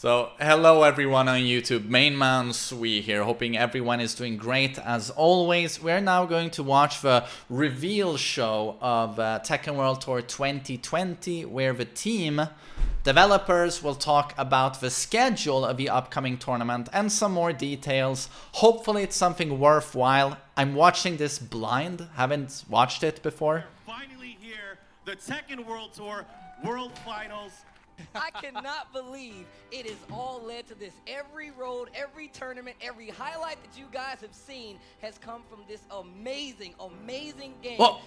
So, hello everyone on YouTube, MainManSWE here, hoping everyone is doing great as always. We're now going to watch the reveal show of Tekken World Tour 2020, where the team developers will talk about the schedule of the upcoming tournament and some more details. Hopefully it's something worthwhile. I'm watching this blind, haven't watched it before. Finally here, the Tekken World Tour World Finals. I cannot believe it has all led to this. Every road, every tournament, every highlight that you guys have seen has come from this amazing, amazing game. Whoa.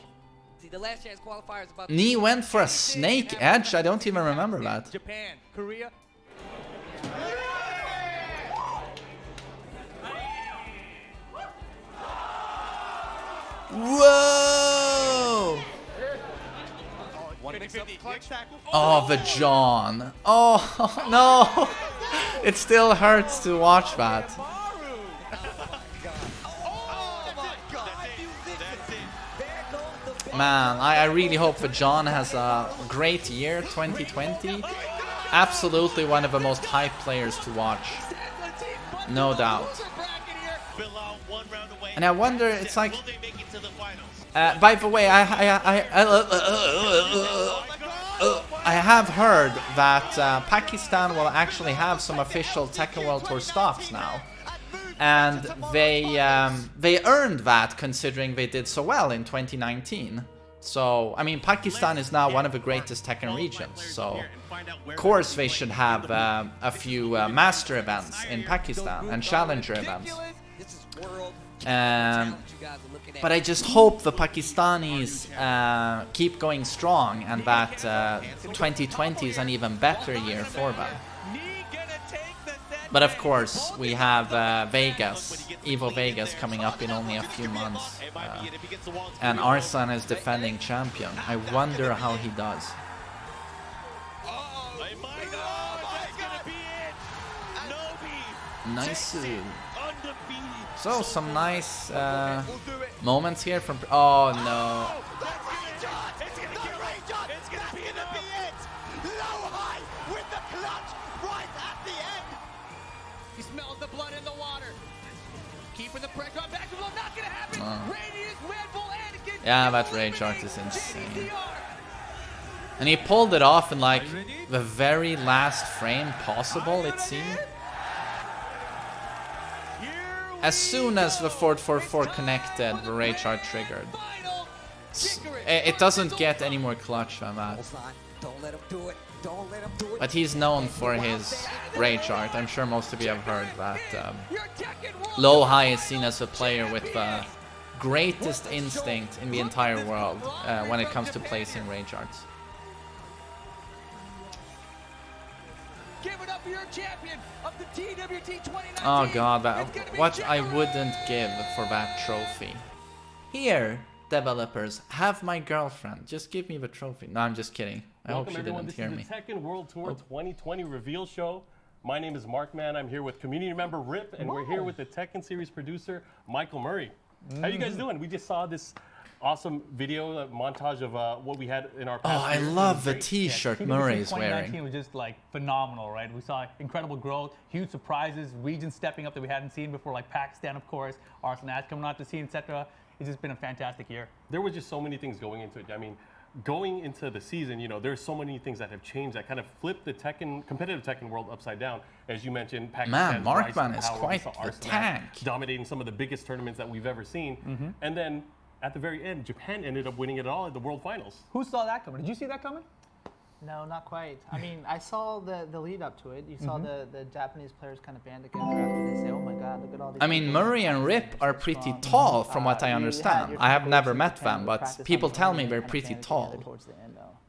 See, the last chance qualifier is about Knee went for a snake edge? I don't even remember that. Japan, Korea. Whoa! Oh, the John. Oh, no. It still hurts to watch that. Man, I really hope that John has a great year, 2020. Absolutely one of the most hyped players to watch. No doubt. And I wonder, it's like... by the way, I have heard that Pakistan will actually have some official Tekken World Tour stops now. And they earned that considering they did so well in 2019. So, I mean, Pakistan is now one of the greatest Tekken regions. So, of course, they should have a few master events in Pakistan and challenger events. But I just hope the Pakistanis keep going strong and that 2020 is an even better year for them. But of course, we have Vegas, Evo Vegas coming up in only a few months. And Arsan is defending champion. I wonder how he does. Nice. So, some nice moments here from... Oh, no. He smells the blood in the water. Keeping the pressure on back to blow. Not gonna happen. Radius, Red Bull, Anakin. Yeah, that rage art is insane. And he pulled it off in like the very last frame possible, it seemed. As soon as the 444 connected, the rage art triggered. It doesn't get any more clutch than that. But he's known for his rage art. I'm sure most of you have heard that Low High is seen as a player with the greatest instinct in the entire world when it comes to placing rage arts. Oh god, what I wouldn't give for that trophy. Here, developers, have my girlfriend. Just give me the trophy. No, I'm just kidding. I hope she didn't hear me. This is the Tekken World Tour 2020 reveal show. My name is Markman. I'm here with community member Rip, and we're here with the Tekken series producer Michael Murray. How you guys doing? We just saw this awesome video, a montage of what we had in our past. Oh, I love the t-shirt Murray is wearing. 2019 was just like phenomenal, right? We saw incredible growth, huge surprises, regions stepping up that we hadn't seen before, like Pakistan, of course, Arsenal coming out to see, etc. It's just been a fantastic year. There was just so many things going into it. I mean, going into the season, you know, there's so many things that have changed that kind of flipped the competitive Tekken world upside down. As you mentioned, Pakistan. Man, Markman is quite the tank. Dominating some of the biggest tournaments that we've ever seen. And then at the very end, Japan ended up winning it all at the World Finals. Who saw that coming? Did you see that coming? No, not quite. I mean, I saw the lead up to it. You saw the Japanese players kind of band together after they say, oh my god, look at all these... I mean, Murray and Rip are pretty tall from what I understand. I have never met them, but people tell me they're pretty tall.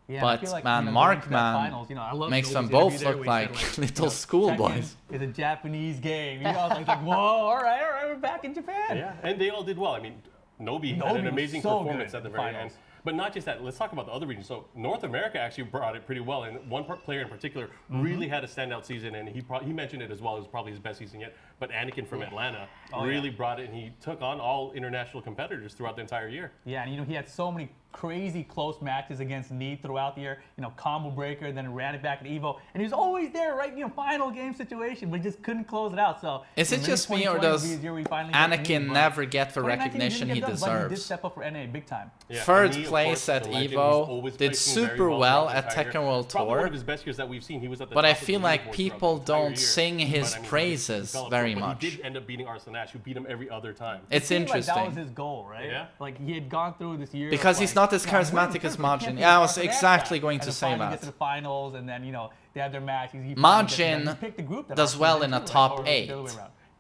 Yeah, but like, man, Markman makes them both look like little schoolboys. It's a Japanese game. You know, like, whoa, all right, we're back in Japan. Yeah, and they all did well. I mean, Nobi had an amazing performance at the very end. But not just that, let's talk about the other regions. So North America actually brought it pretty well, and one player in particular really had a standout season, and he mentioned it as well. It was probably his best season yet. But Anakin from Atlanta really brought it, and he took on all international competitors throughout the entire year. Yeah, and you know, he had so many crazy close matches against Knee throughout the year. You know, combo breaker, then ran it back at Evo, and he was always there, right? You know, final game situation, but just couldn't close it out. So is it just me, or does Anakin never get the recognition he deserves? But he did step up for NA big time. Yeah, Third Knee, of place course, at the legend, he's Evo, always did placing very super well throughout at the entire Tekken World Probably one Tour. of his best years that we've seen. He was at the But I top of the feel like leaderboard people throughout the entire don't year. sing his But, I mean, praises developed very well, but much. He did end up beating Arslan Ash, who beat him every other time. It's Seemed like interesting. that was his goal, right? Yeah. Like he had gone through this year. Because of, he's like, not as you know, I'm winning charismatic as triple, can't Majin. be Yeah, I was Arslan Ash exactly guy. going And to then say finally that. Gets to the finals, and then you know they had their match. Majin does well in a top 8.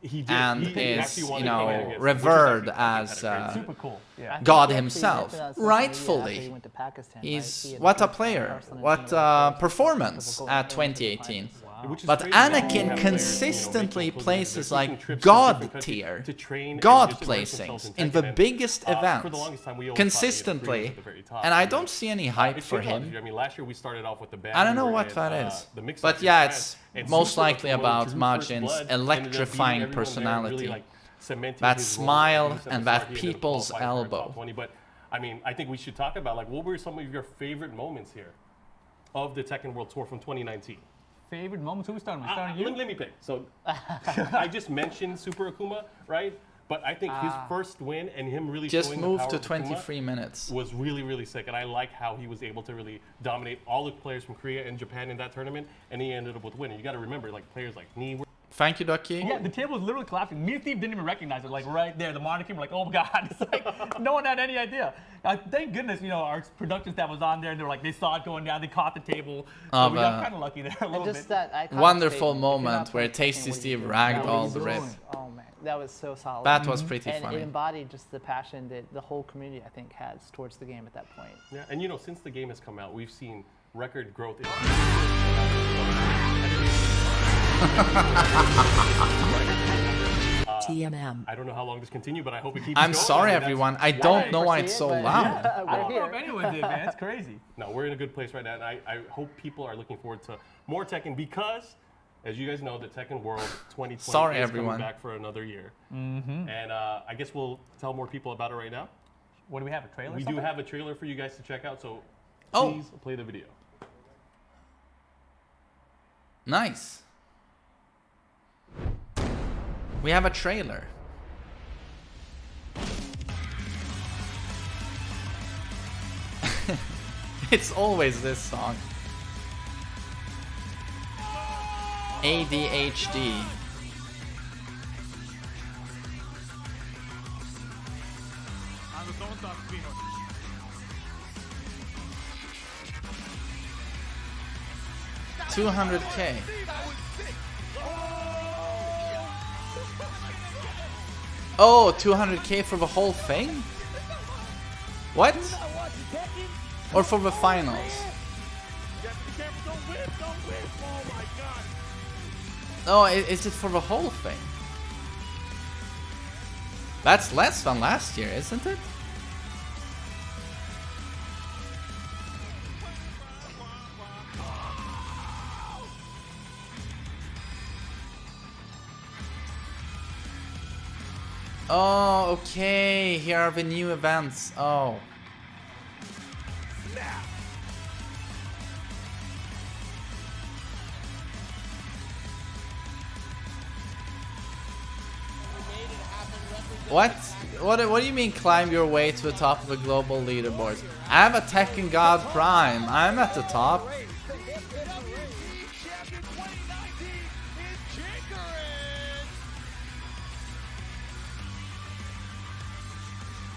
He did. And he is, actually you wanted to win know, against him, which is revered actually as super cool. Yeah. God He actually himself, mentioned on social media rightfully. after he went to Pakistan, right? He's He had what a beat player, Arslan what in the first performance goal at in the 2018. Which is But crazy that you Anakin have players, consistently making places taking like trips to God different countries tier, to train and God just immerse themselves placings in in the Tekken. And, biggest for the events, longest time, we always thought he had consistently, at the very top. and I don't see any hype It's for changed a lot this him. year. I mean, last year we started off with the band. I don't know we were what in, that is, the mix-up but in yeah, France, it's and most Super likely Akuma about drew first Majin's blood, ended up beating electrifying everyone there, personality. really, like, cementing That his role. smile He said and the that start he ended up people's qualifying for a elbow. top 20, but I mean, I think we should talk about like what were some of your favorite moments here of the Tekken World Tour from 2019. Favorite moments? Who we starting with? Starting you? Let me pick. So I just mentioned Super Akuma, right? But I think his first win and him really Just showing the moved power to of Akuma 23 minutes. was really, really sick. And I like how he was able to really dominate all the players from Korea and Japan in that tournament, and he ended up with winning. You got to remember, like players like Knee were Thank you, Ducky. Yeah, the table was literally collapsing. Me and Steve didn't even recognize it. Like right there, the monitor came. We're like, oh my god! It's like no one had any idea. Thank goodness, you know, our production staff was on there. And they were like, they saw it going down. They caught the table. So we got kind of lucky there a little And just bit. that iconic Wonderful statement, if you're moment not where playing Tekken, Tasty what are you Steve doing? ragged That all was the rip. Oh man, that was so solid. That was pretty And funny. it embodied just the passion that the whole community, I think, has towards the game at that point. Yeah, and you know, since the game has come out, we've seen record growth in. TMM. I don't know how long this continues, but I hope it keeps I'm going. sorry, I mean, that's everyone. I why don't know why foresee it's it, so but loud. I We're don't know here. if anyone did, man. It's crazy. No, we're in a good place right now, and I hope people are looking forward to more Tekken because, as you guys know, the Tekken World 2020 Sorry, is everyone. coming back for another year. And I guess we'll tell more people about it right now. What do we have? A trailer? or We do something? have a trailer for you guys to check out, so Oh. please play the video. Nice. We have a trailer. It's always this song. ADHD. $200K. Oh, 200K for the whole thing? What? Or for the finals? No, is it for the whole thing? That's less than last year, isn't it? Oh, okay. Here are the new events. Oh. What? What do you mean climb your way to the top of the global leaderboards? I'm a Tekken God Prime. I'm at the top.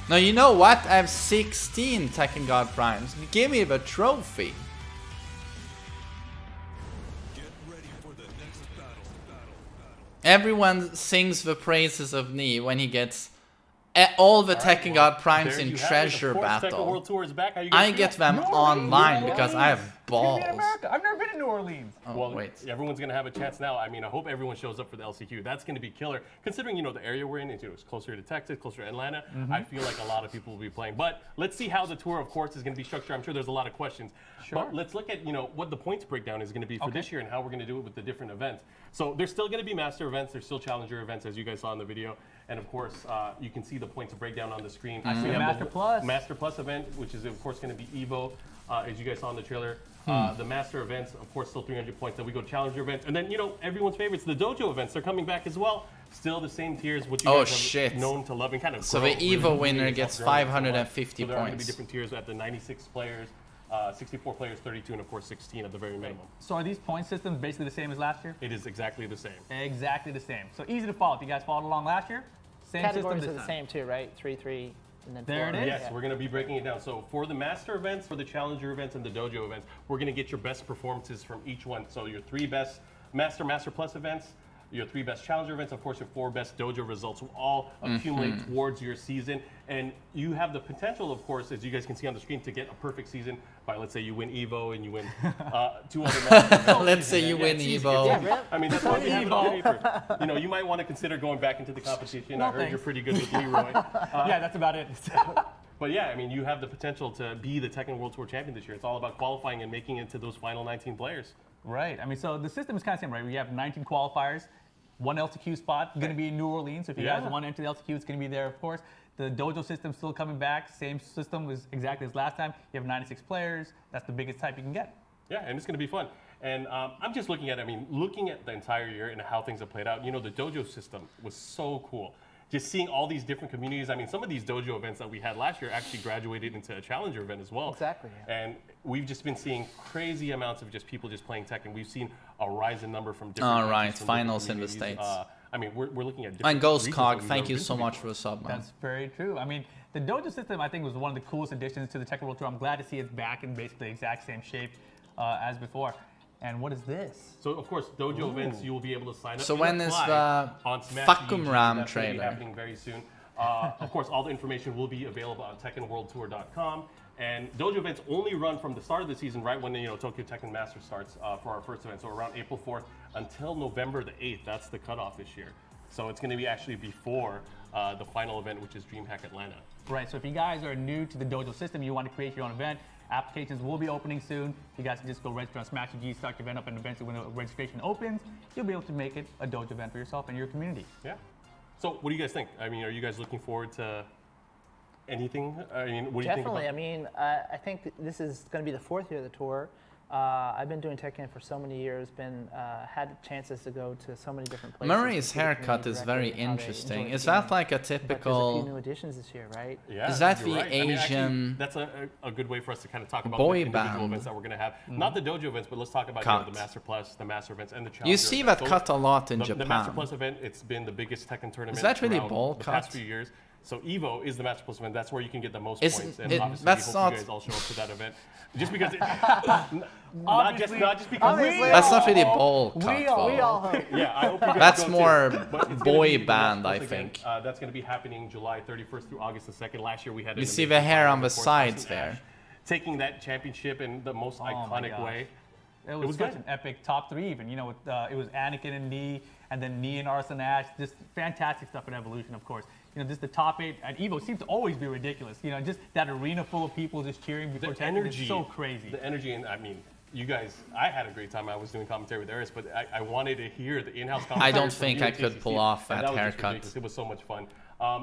No, you know what? I have 16 Tekken God Primes. Give me the trophy. Everyone sings the praises of Knee when he gets all the Tekken God Primes There in you have it. Treasure Of course, Tekken Battle. World Tour is back. How you guys I feel? get them online because I have balls. It's gonna be in America. I've never been to New Orleans. Oh, Well, wait. everyone's going to have a chance now. I mean, I hope everyone shows up for the LCQ. That's going to be killer. Considering, the area we're in, it's closer to Texas, closer to Atlanta, I feel like a lot of people will be playing. But let's see how the tour, of course, is going to be structured. I'm sure there's a lot of questions. Sure. But let's look at, what the points breakdown is going to be for this year and how we're going to do it with the different events. So there's still going to be master events. There's still challenger events, as you guys saw in the video. And, of course, you can see the points breakdown on the screen. I see We the have Master Plus. Master Plus event, which is, of course, going to be EVO, as you guys saw in the trailer. The master events, of course, still 300 points. Then we go to challenger events. And then, everyone's favorites, the dojo events, they're coming back as well. Still the same tiers, what you guys have known to love and kind of So the EVO winner gets So there are going 550 to be points. different tiers at the 96 players, 64 players, 32, and of course 16 at the very minimum. So are these point systems basically the same as last year? It is exactly the same. Exactly the same. So easy to follow. If you guys followed along last year, same Categories system are this the time. same too, right? 3, 3, and then 4. There it is. Yes, we're going to be breaking it down. So for the master events, for the challenger events, and the dojo events, we're going to get your best performances from each one. So your 3 best master plus events, your 3 best challenger events, of course, your 4 best dojo results will all accumulate towards your season. And you have the potential, of course, as you guys can see on the screen, to get a perfect season by, let's say, you win EVO and you win 2 other matches. Let's say you win it's easy. EVO. Yeah, really? I mean, that's why we have it on paper. You might want to consider going back into the competition. No, I heard thanks. you're pretty good with Leroy. Yeah, that's about it. But yeah, I mean, you have the potential to be the Tekken World Tour champion this year. It's all about qualifying and making it to those final 19 players. Right. I mean, so the system is kind of same, right? We have 19 qualifiers, 1 LCQ spot, going to be in New Orleans. So if you guys want to enter the LCQ, it's going to be there, of course. The dojo system still coming back. Same system was exactly as last time. You have 96 players. That's the biggest type you can get. Yeah, and it's going to be fun. And I'm just looking at the entire year and how things have played out. The dojo system was so cool. Just seeing all these different communities. I mean, some of these dojo events that we had last year actually graduated into a challenger event as well. Exactly, yeah. And we've just been seeing crazy amounts of just people just playing Tekken. We've seen a rise in number from different All right, countries, from finals different in the communities. States. I mean, we're looking at different And Ghost regions Cog, that we've thank never you been so to much before. for the sub, man. That's very true. I mean, the dojo system, I think, was one of the coolest additions to the Tekken World Tour. I'm glad to see it's back in basically the exact same shape as before. And what is this? So, of course, dojo events, you will be able to sign up. So and when is apply the on Smash Fuckum UG. Ram That's gonna be trailer? happening very soon. Of course, all the information will be available on TekkenWorldTour.com. And dojo events only run from the start of the season, right when Tokyo Tekken Masters starts for our first event. So around April 4th until November the 8th. That's the cutoff this year. So it's going to be actually before the final event, which is DreamHack Atlanta. Right, so if you guys are new to the dojo system, you want to create your own event, applications will be opening soon. You guys can just go register on Smash UG, start your event up, and eventually when the registration opens, you'll be able to make it a dojo event for yourself and your community. Yeah. So what do you guys think? I mean, are you guys looking forward to anything? I mean, what do you think Definitely. about? I mean, I think this is going to be the 4th year of the tour. I've been doing Tekken for so many years, had chances to go to so many different places. Murray's haircut is very interesting. Is that like a There's a few typical new additions this year, right? Yeah, Is that you're the right. I mean, actually, Asian that's a good way for us to kind of talk about boy the individual band? events that we're going to have. Not the dojo events, but let's talk about Cut. the Master Plus, the Master events, and the Challenger You see events. that Those- cut a lot in the Master Japan. Plus event, it's been the biggest Tekken tournament Is that really throughout bowl the past cut? few years. So EVO is the Master Plus event. That's where you can get the most Isn't points. And it- obviously, that's we hope not- you guys all show up to that event. Just because not just because Obviously. That's not really bowl cut, We though. all hope. Yeah, I hope you guys That's go more too. But it's gonna boy be the band, Master I Plus think. event. That's going to be happening July 31st through August the 2nd. Last year we had. You an see amazing the hair time, on the of course, sides Austin there. Ash taking that championship in the most my iconic gosh. way. It was was such good. an epic top 3 even. It was Anakin and Knee, and then Knee and Arslan Ash. Just fantastic stuff in Evolution, of course. Just the top 8 at EVO seems to always be ridiculous. Just that arena full of people just cheering before The Tekken energy, is so crazy. The energy, and I mean, you guys, I had a great time. I was doing commentary with Eris, but I wanted to hear the in-house commentary. I don't from think you I and could TCC, pull off and that was just haircut. ridiculous. It was so much fun.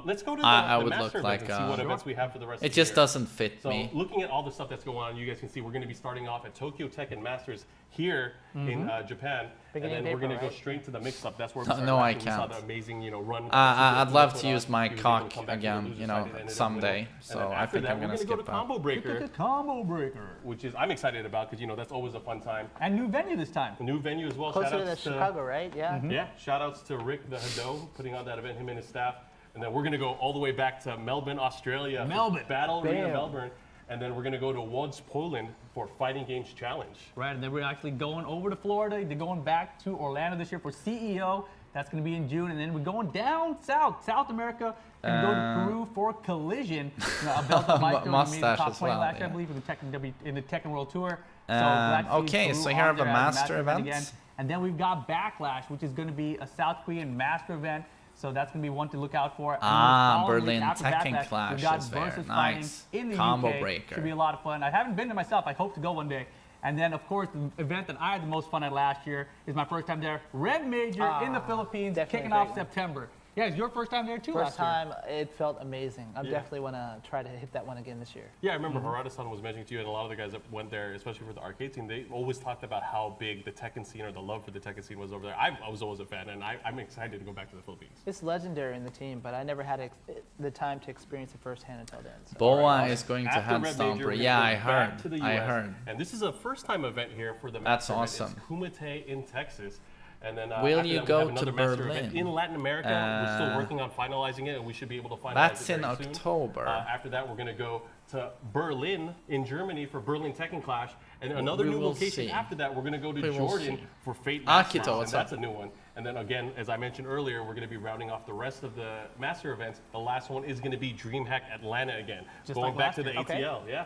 Let's go to the, I the would master look events like, and see what events we have for the rest It of the just year. doesn't fit So me. looking at all the stuff that's going on, you guys can see we're going to be starting off at Tokyo Tekken Masters here in Japan, Beginning and of then we're going to April, go right? straight to the mix-up. That's where we No, started. no, I Actually, we saw can't. the amazing, run. I'd love to He use my was able to cock come back to the again, loser side and ended up winning. someday. And So then I after think that, I'm we're gonna go skip to that. Combo Breaker, The combo breaker. which is I'm excited about because that's always a fun time. And new venue this time. A new venue as well. Closer to Shout-outs the Chicago, right? Yeah. Yeah, shout outs to Rick the Hado putting on that event, him and his staff. And then we're going to go all the way back to Melbourne, Australia. for Melbourne. Battle Arena Bam. Melbourne. And then we're going to go to Łódź, Poland for Fighting Games Challenge. Right, and then we're actually going over to Florida. They're going back to Orlando this year for CEO. That's going to be in June. And then we're going down South America, and go to Peru for Collision. A belt that Mike made the Mustache top as 20 well, last year, yeah. I believe, in the Tekken World Tour. glad to see okay, Peru so here on are the there as a master events. again. And then we've got Backlash, which is going to be a South Korean master event. So that's going to be one to look out for. And then the following Berlin week after Tekken Backlash, Clash we've got is there. Versus Nice. Fighting in the Combo UK. breaker. Should be a lot of fun. I haven't been there myself. I hope to go one day. And then, of course, the event that I had the most fun at last year is my first time there, Red Major in the Philippines, definitely kicking a off great one. September. Yeah, it's your first time there too First last year. time, it felt amazing. I definitely want to try to hit that one again this year. Yeah, I remember Harada-san was mentioning to you, and a lot of the guys that went there, especially for the arcade scene, they always talked about how big the Tekken scene or the love for the Tekken scene was over there. I was always a fan, and I'm excited to go back to the Philippines. It's legendary in the team, but I never had the time to experience it firsthand until then. So. Boa is going to After Hand Red Major, we're Stomper. gonna Yeah, go I back heard. to the I US, heard. And this is a first-time event here for the That's master event. awesome. It's Kumite in Texas. And then Will after you that, we go have to another master event Berlin? in Latin America. We're still working on finalizing it, and we should be able to finalize That's it in very soon. October. After that, we're going to go to Berlin in Germany for Berlin Tekken Clash, and another We new will location see. after that. We're going to go to We will Jordan see. for Fate Akito, Masters, and what's that's up? a new one. And then again, as I mentioned earlier, we're going to be rounding off the rest of the master events. The last one is going to be DreamHack Atlanta again, Just going like back last to the year. Okay. ATL. Yeah.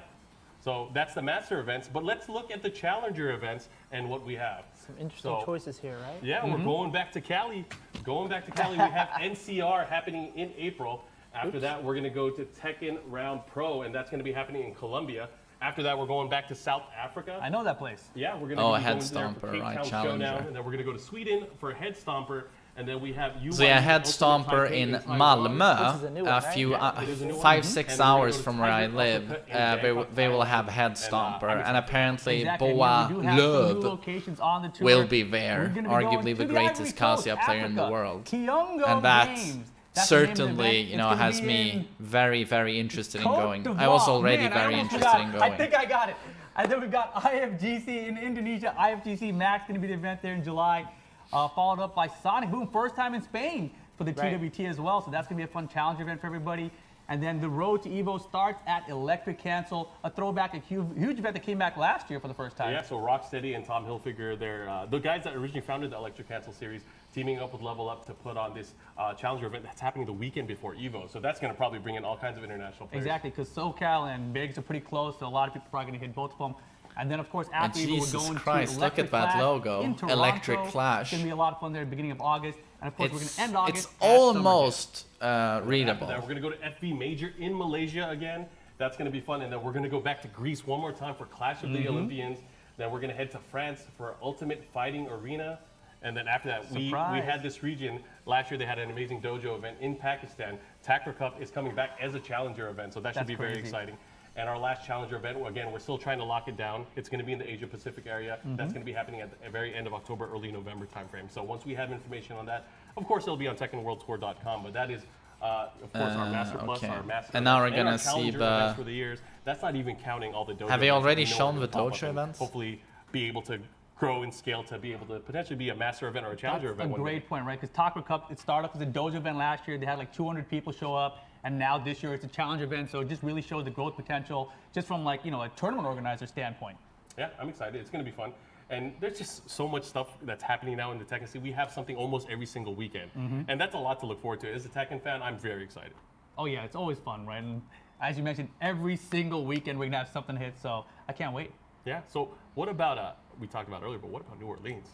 So that's the master events, but let's look at the challenger events and what we have. Some interesting So- choices here, right? Yeah, we're going back to Cali. Going back to Cali, we have NCR happening in April. After that, we're going to go to Tekken Round Pro, and that's going to be happening in Colombia. After that, we're going back to South Africa. I know that place. Yeah, we're going to Oh, be Head going there for Stomper, Cape right, Town Challenger. Showdown, and then we're going to go to Sweden for Head Stomper, and then we have So yeah, Head Ultimate Stomper Taipei in Taiwan. Malmö, Which is a new a one, right? few Yeah, it is a new one. 5-6 And then we're gonna hours go to from where I Tiger live. Uppercut in They will Bangkok, have Head Thailand. Stomper, I'm and excited. apparently Exactly. Boa And we do have some new Löw locations on the tour. will be We're there, gonna be going arguably to the Ivory greatest Coast, Kasia player in the Africa. world. Kyongo And that Games. That's the name of the certainly, event. you know, It's gonna has be me in very, very interested in Côte going. I was d'Ivoire. already Man, I very almost interested in forgot. I going. think I got it. And then we've got IFGC in Indonesia. IFGC Max going to be the event there in July. Followed up by Sonic Boom, first time in Spain for the Right. TWT as well. So that's going to be a fun challenge event for everybody. And then the road to Evo starts at Electric Cancel, a throwback, a huge event that came back last year for the first time. Yeah, so Rocksteady and Tom Hilfiger, they're the guys that originally founded the Electric Cancel series, teaming up with Level Up to put on this challenger event that's happening the weekend before Evo. So that's going to probably bring in all kinds of international players. Exactly, because SoCal and Vegas are pretty close, so a lot of people are probably going to hit both of them. And then, of course, And after Evo, we're Jesus going Christ, to look at Electric that Clash logo, in Toronto. Electric Clash. It's going to be a lot of fun there at the beginning of August. And, of course, we're going to end August It's at Summer Jam. almost After readable. that, we're going to go to FB Major in Malaysia again. That's going to be fun. And then we're going to go back to Greece one more time for Clash of the Olympians. Then we're going to head to France for Ultimate Fighting Arena. And then after that, we Surprise. had this region. Last year, they had an amazing dojo event in Pakistan. Takra Cup is coming back as a challenger event, so that should That's be very crazy. exciting. And our last challenger event, again, we're still trying to lock it down. It's going to be in the Asia Pacific area. That's going to be happening at the very end of October, early November timeframe. So once we have information on that, of course, it'll be on TekkenWorldTour.com. But that is, of course, our Master Plus, okay. our Master And now events, we're gonna our see challenger the- events for the years. That's not even counting all the dojo Have they events that already we know shown are the gonna pop dojo up and events? Hopefully, be able to grow and scale to be able to potentially be a master event or a challenger That's event. a one day. great point, right? Because Takra Cup, it started off as a dojo event last year. They had like 200 people show up. And now this year it's a challenge event. So it just really shows the growth potential just from like, you know, a tournament organizer standpoint. Yeah, I'm excited. It's going to be fun. And there's just so much stuff that's happening now in the Tekken scene. We have something almost every single weekend. And that's a lot to look forward to. As a Tekken fan, I'm very excited. Oh yeah, it's always fun, right? And as you mentioned, every single weekend we're gonna have something hit. So I can't wait. Yeah, so what about, we talked about earlier, but what about New Orleans?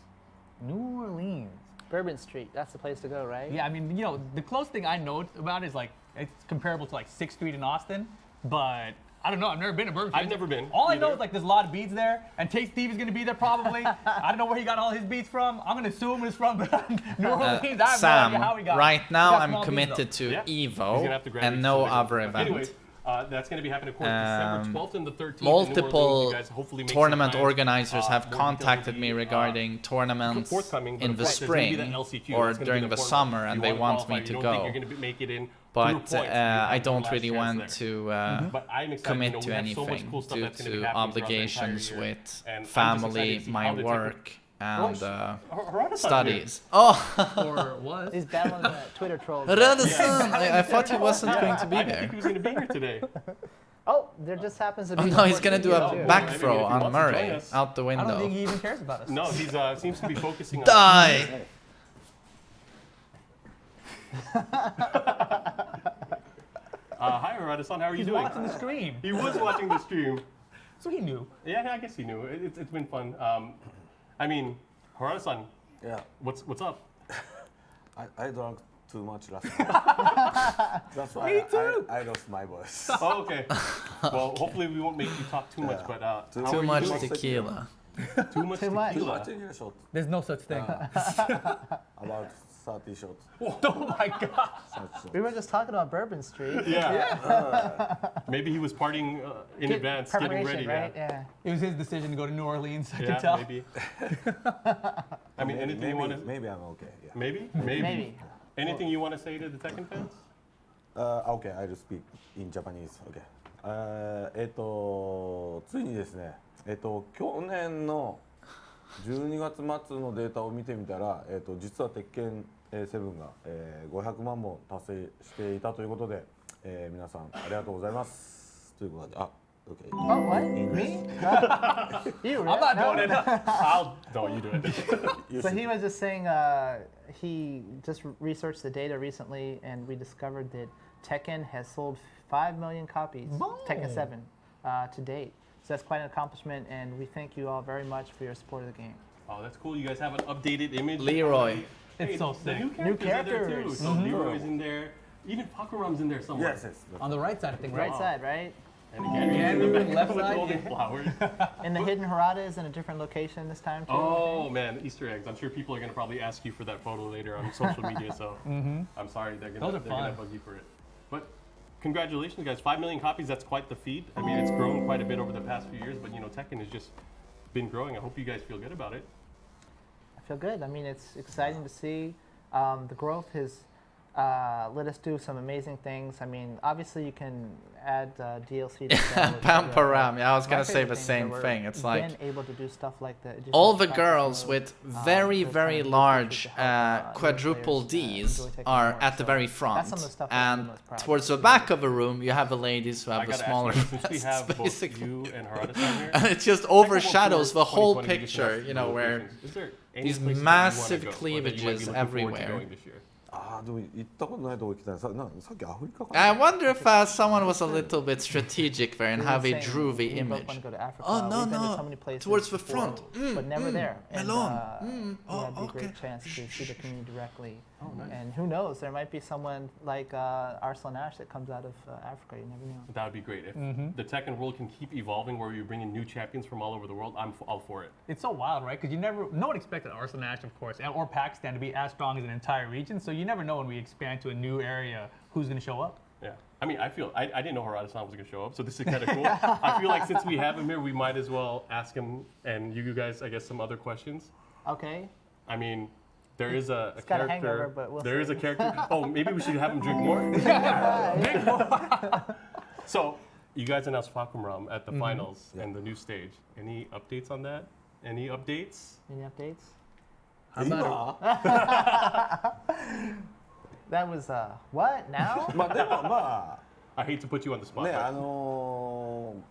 New Orleans. Bourbon Street, that's the place to go, right? Yeah, I mean, you know, the close thing I know about it is like it's comparable to like 6th Street in Austin, but I don't know. I've never been to Bourbon Street. I've never been All I know either. is like there's a lot of beats there, and Tate Steve is gonna be there probably. I don't know where he got all his beats from. I'm gonna assume it's from New Orleans. I have no Sam, idea how he got it. right He now got I'm small beats, committed though. to Yeah. He's Evo gonna have to grab and these no so they other can- event. Anyways, that's going to be happening, of course, December 12th and the 13th. in New Multiple Orleans. You guys hopefully make some tournament plans. organizers have More details will contacted be, me regarding tournaments forthcoming, but in of the course, there's gonna be spring the LCQ. or That's gonna be during the the important summer, one. and You they wanna want qualify, me you to don't go. think you're going to make it in But through points. You have I one don't last really chance want there. to But I'm excited. commit you know, to we have so much anything cool stuff due that's gonna be to happening throughout the entire obligations year. with And I'm just family, excited to see my how the Tekken- work, and Harada-san studies. Oh, Or was. He's battling the Twitter trolls. Rada-san! I thought he wasn't going to be I didn't think there. he was going to be here today. Oh, there just happens to be. Oh no, one he's more gonna team do a here, too. back I mean, throw if he on wants to join Murray us. out the I don't think window. he even cares about us. No, he's seems to be focusing on. Die! Hi, Harada-san. How are you He's doing? watching the stream. He was watching the stream. So he knew. Yeah, I guess he knew. It's been fun. I mean, Harada-san, Yeah, what's up? I drank too much last night. That's why Me too. I lost my voice. Oh, okay. Well, hopefully we won't make you talk too much, but how Too are Too you much doing? tequila. Too much Too much. tequila. 2 English shot. There's no such thing. About 30 shots. Oh my God. We were just talking about Bourbon Street. Yeah. Maybe he was partying in advance, getting Preparation, ready. right? Yeah. It was his decision to go to New Orleans. I Yeah, can tell. maybe. I mean, anything you want to? Maybe I'm okay. Yeah. Maybe. Maybe. Anything you want to say to the Tekken fans? Okay, I'll speak in Japanese. Okay. ついにですね、去年の12月末のデータを見てみたら、実は鉄拳7が、500万本達成していたということで、皆さんありがとうございますということで、okay. Oh, what? English. Me? You, I'm not doing it. No, you do it. So he was just saying he just researched the data recently, and we discovered that Tekken has sold 5 million copies, Tekken 7, to date. So that's quite an accomplishment, and we thank you all very much for your support of the game. Oh, that's cool. You guys have an updated image. Leroy. It's so The sick. new characters are there too. characters. So Leroy's in there. Even Pakuram's in there somewhere. Yes, yes. On the right side of things. Right side, right? And again, Garu, in the back left with side, all the yeah. flowers. And the hidden Harada is in a different location this time too. Oh man, Easter eggs. I'm sure people are gonna probably ask you for that photo later on social media. So I'm sorry they're Those gonna are fun. bug you for it. But congratulations, guys! 5 million copies. That's quite the feat. I mean, it's grown quite a bit over the past few years. But you know, Tekken has just been growing. I hope you guys feel good about it. I feel good. I mean, it's exciting to see. The growth has let us do some amazing things. I mean, obviously you can add DLC to Pamparam. Yeah, I was My gonna say favorite the thing same that thing. we're It's like been able to do stuff like that. Just all the practice girls mode, with those very, kind very of large features to help, quadruple new players, Ds enjoy Tekken are more. at the So very that's front. some of the stuff that I'm And most proud of. towards the back of the room, you have the ladies who I have the gotta smaller ask you, since we have breasts, both basically. you and Harada-san here. And it just Tekken World overshadows Tour the whole 2020 just picture, announced you know, new where locations. Is there any these places that you massive wanna go, or that you might be cleavages looking forward to everywhere. going this year? でも行ったことないとこ行きたい。さっきアフリカか I な。 wonder if someone was a little bit strategic there in We how were they saying drew the we both image. wanna go to Africa. Oh, no, We've been to no. so many places Towards the before, front. but never there. And Melon. we had the okay. great chance to see the community directly. Oh, nice. And who knows? There might be someone like Arslan Ash that comes out of Africa. You never know. That would be great. If the Tekken world can keep evolving where you bring in new champions from all over the world, I'm all for it. It's so wild, right? Because no one expected Arslan Ash, of course, or Pakistan to be as strong as an entire region. So you never know when we expand to a new area who's going to show up. Yeah. I mean, I didn't know Harada-san was going to show up, so this is kind of cool. I feel like since we have him here, we might as well ask him and you guys, I guess, some other questions. Okay. I mean, there is a got a character. hangover, but we'll there is see. a character. Oh, maybe we should have him drink more. So, you guys announced Fakumram at the finals and the new stage. Any updates on that? Any updates? Any updates? 今 That was what now? まあでもま I hate to put you on the あ spot. ね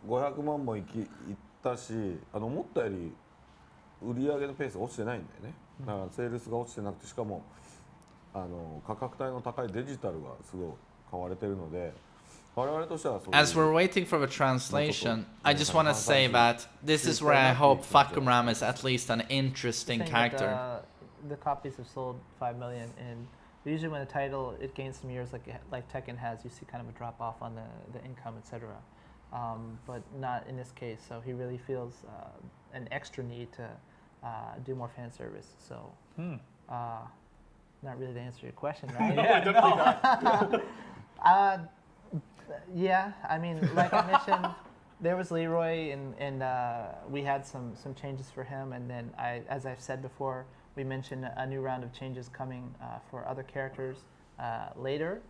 but 500万も行ったし思ったより売り上げのペースが落ちてないんだよね。だからセールスが落ちてなくてしかも価格帯の高いデジタルがすごい買われてるので我々としてはそういう As we're waiting for the translation, I just want to say that this is where I hope Fakumram is at least an interesting Saying that, character. the copies have sold 5 million, and usually when a title it gains some years like Tekken has, you see kind of a drop off on the income, etc. But not in this case. So he really feels an extra need to do more fan service. So not really to answer your question, right? definitely not. Yeah, I mean, like I mentioned, there was Leroy, and we had some changes for him, and then as I've said before, we mentioned a new round of changes coming for other characters later,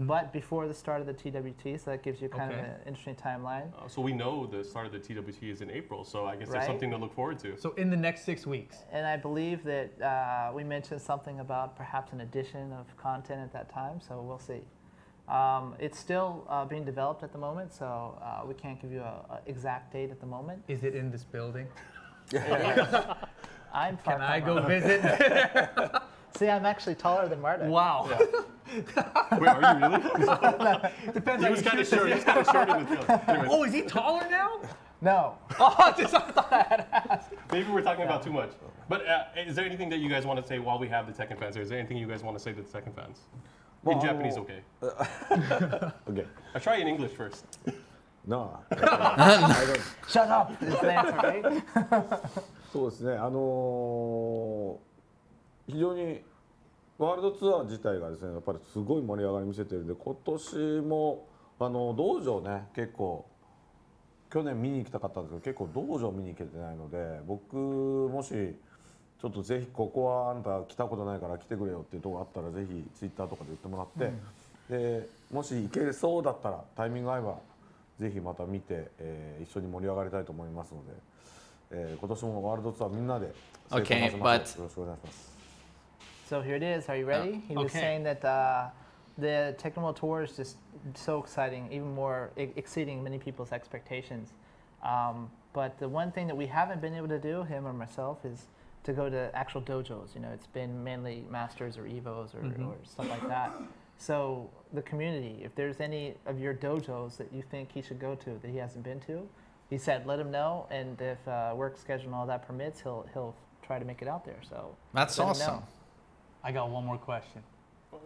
but before the start of the TWT, so that gives you kind of an interesting timeline. So we know the start of the TWT is in April, so I guess there's Right. something to look forward to. So in the next 6 weeks. And I believe that we mentioned something about perhaps an addition of content at that time, so we'll see. It's still being developed at the moment, so we can't give you an exact date at the moment. Is it in this building? I'm far Can I from go it. visit? See, I'm actually taller than Marta. Wow. Wait, are you really? Depends He on was your kind of shoes. short. He was kind of short in the trailer. Anyways, Oh, is he taller now? No. Oh, just I thought I had asked. Maybe we're talking about too much. But is there anything that you guys want to say while we have the Tekken fans here? Is there anything you guys want to say to the Tekken fans? In Japanese, okay. Okay. I'll try in English first. No. Shut up. Is the answer, right? そうですね。非常にワールドツアー自体がですね、やっぱりすごい盛り上がり見せてるんで、今年も道場ね、結構去年見に行きたかったんですけど、結構道場見に行けてないので、僕もしちょっとぜひここはあんた来たことないから来てくれよっていうところがあったら、ぜひツイッターとかで言ってもらって、でもし行けそうだったらタイミング合えばぜひまた見て、一緒に盛り上がりたいと思いますので、今年もワールドツアーみんなで成功させましょう。よろしくお願いします。So here it is. Are you ready? He was okay. saying that the Tekken World Tour is just so exciting, even more exceeding many people's expectations. But the one thing that we haven't been able to do, him or myself, is to go to actual dojos. You know, it's been mainly Masters or Evos or stuff like that. So the community, if there's any of your dojos that you think he should go to that he hasn't been to, he said let him know, and if work schedule and all that permits, he'll try to make it out there. So That's awesome. I got one more question.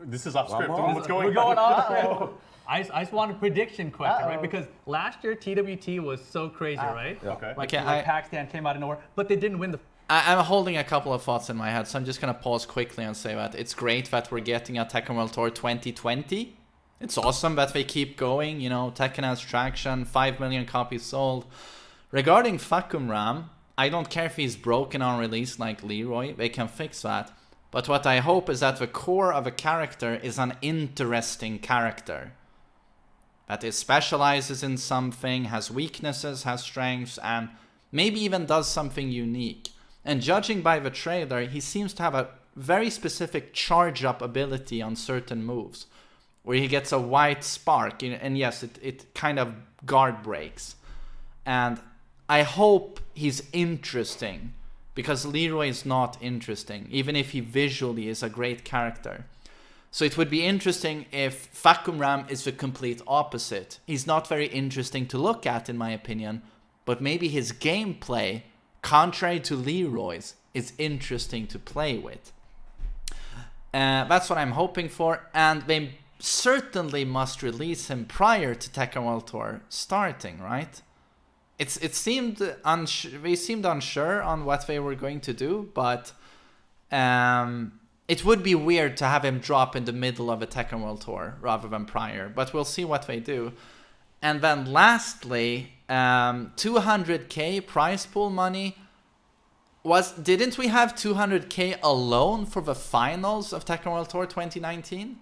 This is off script. more? What's going We're going on? on. I just want a prediction question, right? Because last year TWT was so crazy, right? Yeah. Okay. Like, Okay, like Pakistan came out of nowhere, but they didn't win the. I'm holding a couple of thoughts in my head, so I'm just going to pause quickly and say that it's great that we're getting a Tekken World Tour 2020. It's awesome that they keep going. You know, Tekken has traction, 5 million copies sold. Regarding Fakum Ram, I don't care if he's broken on release like Leroy, they can fix that. But what I hope is that the core of a character is an interesting character. That it specializes in something, has weaknesses, has strengths, and maybe even does something unique. And judging by the trailer, he seems to have a very specific charge-up ability on certain moves, where he gets a white spark, and yes, it kind of guard breaks. And I hope he's interesting, because Leroy is not interesting, even if he visually is a great character. So it would be interesting if Fakum Ram is the complete opposite. He's not very interesting to look at, in my opinion, but maybe his gameplay, contrary to Leroy's, is interesting to play with. That's what I'm hoping for, and they certainly must release him prior to Tekken World Tour starting, right? It seemed they seemed unsure on what they were going to do, but it would be weird to have him drop in the middle of a Tekken World Tour rather than prior, but we'll see what they do. And then lastly, 200k prize pool money. Didn't we have 200k alone for the finals of Tekken World Tour 2019?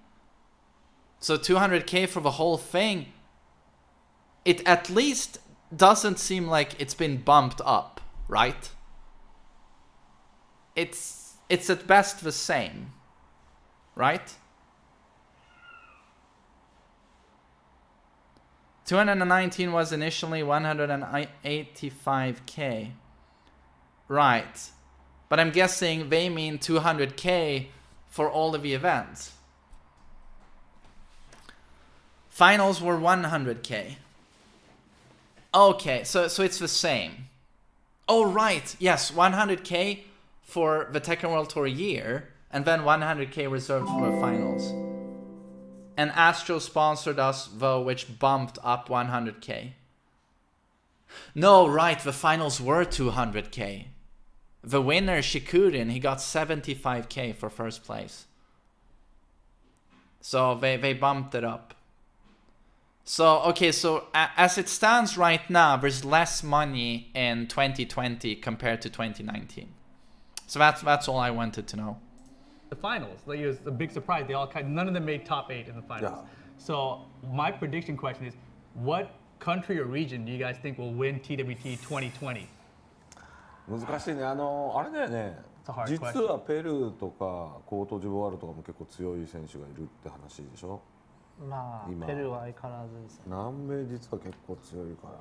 So 200k for the whole thing. It at least doesn't seem like it's been bumped up, right? It's at best the same, right? 219 was initially 185k. Right. But I'm guessing they mean 200k for all of the events. Finals were 100k. Okay, so it's the same. Oh, right. Yes, 100k for the Tekken World Tour year, and then 100k reserved for the finals. And Astro sponsored us, though, which bumped up 100k. No, right, the finals were 200k. The winner, Shikurin, he got 75k for first place. So they bumped it up. So, okay, so as it stands right now, there's less money in 2020 compared to 2019. So that's all I wanted to know. The finals, like, it was a big surprise. None of them made top 8 in the finals. Yeah. So my prediction question is, what country or region do you guys think will win TWT 2020? 難しいね。あれだよね。 It's a hard 実 question. はペルーとかコートジボワールとかも結構強い選手がいるって話でしょ。まあ、ペルーは相変わらずですね。南米実は結構強いからな。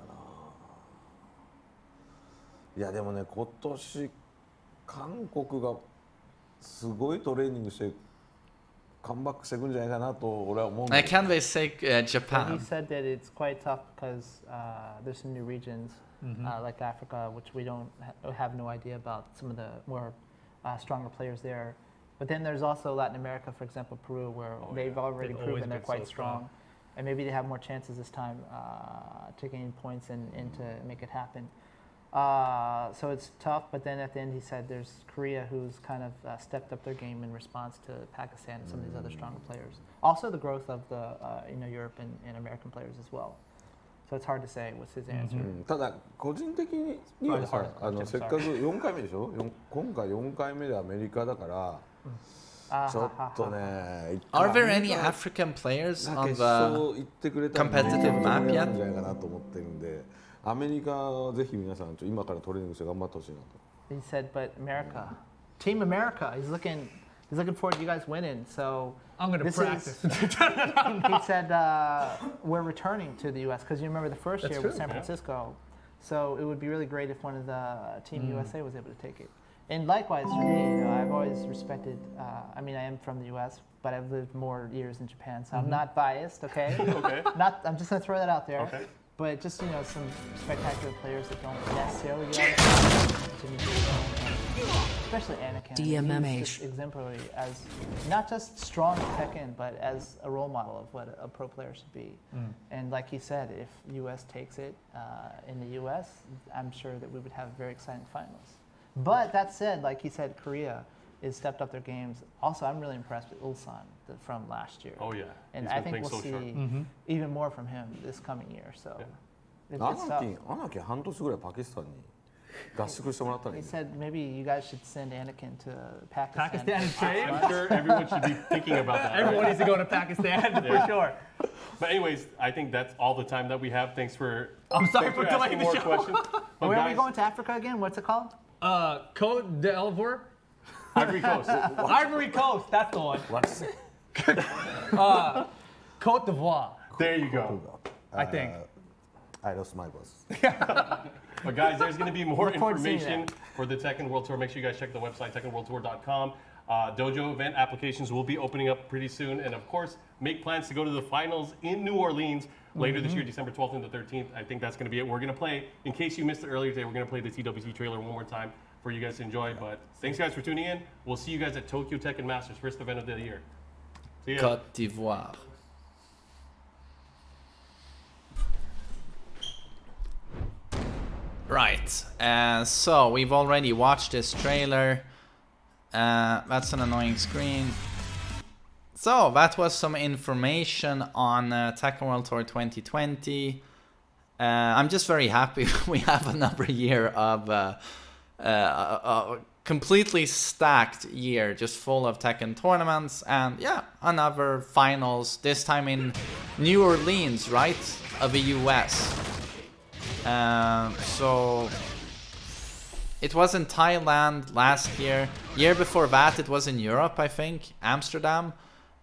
いやでもね、今年韓国がすごいトレーニングしてカムバックしていくんじゃないかなと俺は思うんだけど。Can they say But he Japan? said that it's quite tough because there's some new regions. like Africa, which we don't have no idea about some of the more stronger players there. But then there's also Latin America, for example, Peru, where they've already proven they're quite strong. And maybe they have more chances this time to gain points and to make it happen. So it's tough, but then at the end he said there's Korea who's kind of stepped up their game in response to Pakistan and some of these other stronger players. Also the growth of the Europe and American players as well. So it's hard to say what's his answer. ただ個人的にはさ、せっかく4回目でしょ。今回4回目でアメリカだから。ちょっとね。Are there any African players on the competitive map yet? じゃないかなと思ってるんで、アメリカはぜひ皆さん今からトレーニングして頑張ってほしいなと。He said, but America, Team America, he's looking forward to you guys winning. So I'm going to practice. He said we're returning to the U.S. because you remember the first year was San Francisco, so it would be really great if one of the Team USA was able to take it. And likewise for me, I've always respected. I mean, I am from the U.S., but I've lived more years in Japan, so I'm not biased. Okay. Okay. I'm just going to throw that out there. Okay. But just some spectacular players that don't necessarily get out especially Anakin. TMM. He's exemplary as not just strong Tekken, but as a role model of what a pro player should be. And like he said, if U.S. takes it in the U.S., I'm sure that we would have very exciting finals. But that said, like he said, Korea has stepped up their games. Also, I'm really impressed with Ulsan from last year. Oh yeah. And I think we'll see even more from him this coming year. So it's tough. アナキン半年ぐらいパキスタンに合宿してもらったらいい He ね。 said maybe you guys should send Anakin to Pakistan. Pakistan and train? I'm sure everyone should be thinking about that. Everyone needs to go to Pakistan for sure. But anyways, I think that's all the time that we have. Thanks for I'm sorry for asking delaying the more show. questions. But Where are we guys, going to Africa again? What's it called? Côte d'Ivoire? Ivory Coast. Ivory Coast, that's the one. What's Côte d'Ivoire, There you go. I think. I lost my voice. But guys, there's going to be more Look forward to seeing information for the Tekken World Tour. Make sure you guys check the website, TekkenWorldTour.com. Dojo event applications will be opening up pretty soon. And of course, make plans to go to the finals in New Orleans later this year, December 12th and the 13th. I think that's going to be it. We're going to play, in case you missed it earlier today, we're going to play the TWC trailer one more time for you guys to enjoy. But thanks guys for tuning in. We'll see you guys at Tokyo Tekken Masters, first event of the year. See ya. Côte d'Ivoire. Right, so we've already watched this trailer. That's an annoying screen. So that was some information on Tekken World Tour 2020. I'm just very happy we have another year of a completely stacked year, just full of Tekken tournaments, and yeah, another finals, this time in New Orleans, right, of the US. So it was in Thailand last year. Year before that it was in Europe, I think, Amsterdam,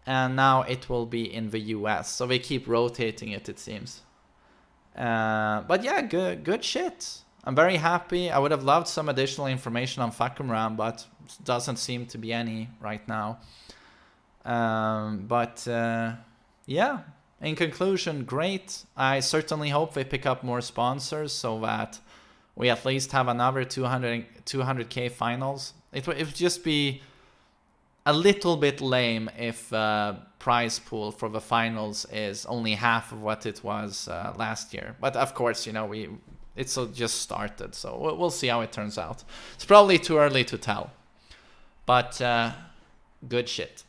and now it will be in the US. So they keep rotating it, it seems. But yeah, good shit. I'm very happy. I would have loved some additional information on Fakumram, but doesn't seem to be any right now. Yeah. In conclusion, great. I certainly hope they pick up more sponsors so that we at least have another 200k finals. It would just be a little bit lame if prize pool for the finals is only half of what it was last year. But of course, you know, it's just started, so we'll see how it turns out. It's probably too early to tell, but good shit.